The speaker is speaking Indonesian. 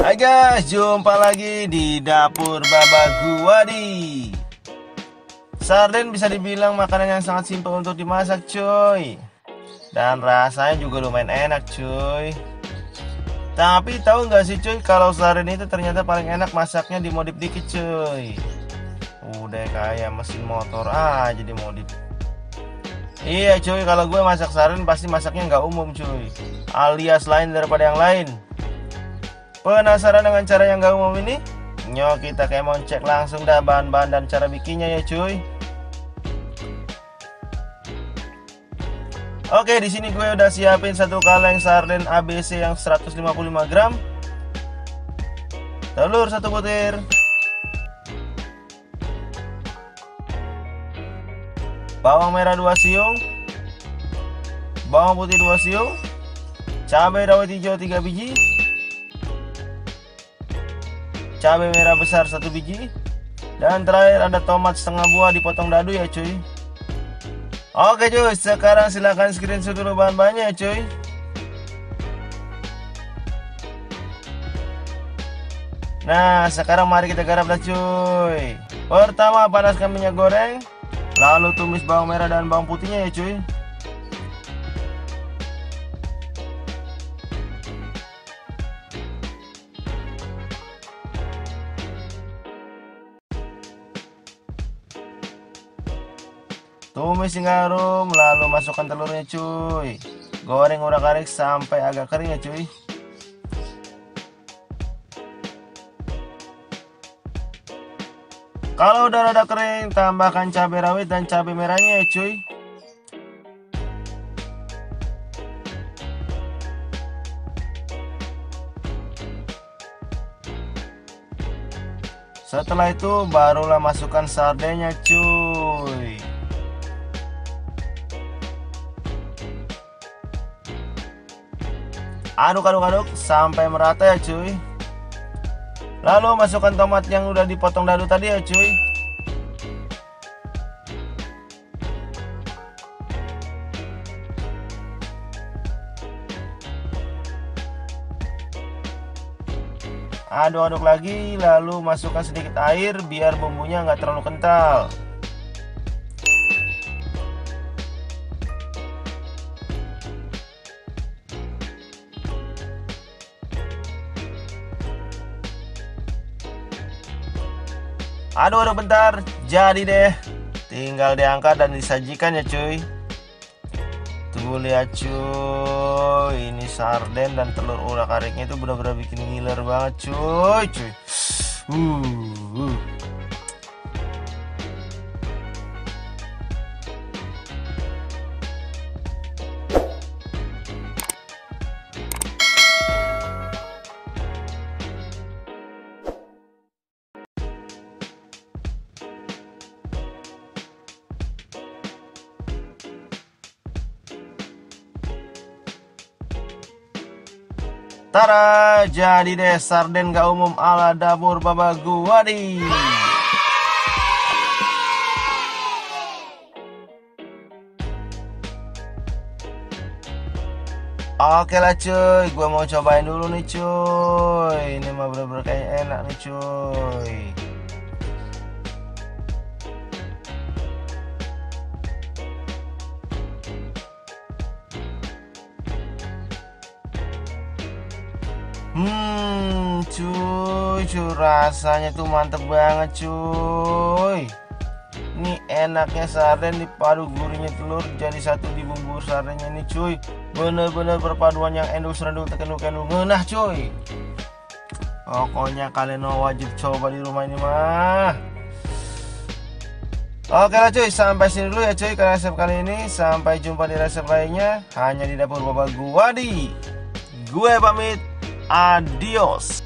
Hai guys, jumpa lagi di dapur Baba Guwadi. Sarden bisa dibilang makanan yang sangat simpel untuk dimasak cuy, dan rasanya juga lumayan enak cuy. Tapi tahu nggak sih cuy, kalau sarden itu ternyata paling enak masaknya dimodif dikit cuy. Udah kayak mesin motor aja dimodif. Iya cuy, kalau gue masak sarden pasti masaknya nggak umum cuy, alias lain daripada yang lain. Penasaran dengan cara yang gak umum ini? Nyok kita kemon cek langsung dah bahan-bahan dan cara bikinnya ya cuy. Oke, di sini gue udah siapin satu kaleng sarden ABC yang 155 gram, telur 1 butir, bawang merah 2 siung, bawang putih 2 siung, cabai rawit hijau 3 biji, cabai merah besar 1 biji, dan terakhir ada tomat setengah buah dipotong dadu ya cuy. Oke cuy, sekarang silahkan screenshot dulu bahan-bahannya ya cuy. Nah, sekarang mari kita garap dah cuy. Pertama panaskan minyak goreng, lalu tumis bawang merah dan bawang putihnya ya cuy. Tumis hingga harum, lalu masukkan telurnya cuy. Goreng urak-arik sampai agak kering ya cuy. Kalau udah rada kering, tambahkan cabai rawit dan cabai merahnya ya cuy. Setelah itu barulah masukkan sardennya cuy. Aduk sampai merata ya cuy. Lalu masukkan tomat yang udah dipotong dadu tadi ya cuy. Aduk-aduk lagi, lalu masukkan sedikit air biar bumbunya nggak terlalu kental. Aduk bentar, jadi deh. Tinggal diangkat dan disajikan ya cuy. Tuh lihat cuy, ini sarden dan telur urak-ariknya itu benar-benar bikin ngiler banget cuy. Tara, jadi deh sarden gak umum ala dapur Baba Guwadi. Oke lah cuy, gue mau cobain dulu nih cuy. Ini mah bener-bener kayak enak nih cuy. Cuy, rasanya tuh mantep banget cuy. Ini enaknya sarden dipadu gurihnya telur jadi satu di bumbu sardennya ini cuy. Bener-bener perpaduan yang endul serendul tekendul ngenah cuy. Pokoknya kalian wajib coba di rumah ini mah. Oke lah cuy, sampai sini dulu ya cuy resep kali ini. Sampai jumpa di resep lainnya hanya di dapur Baba Guwadi. Gue pamit, adios.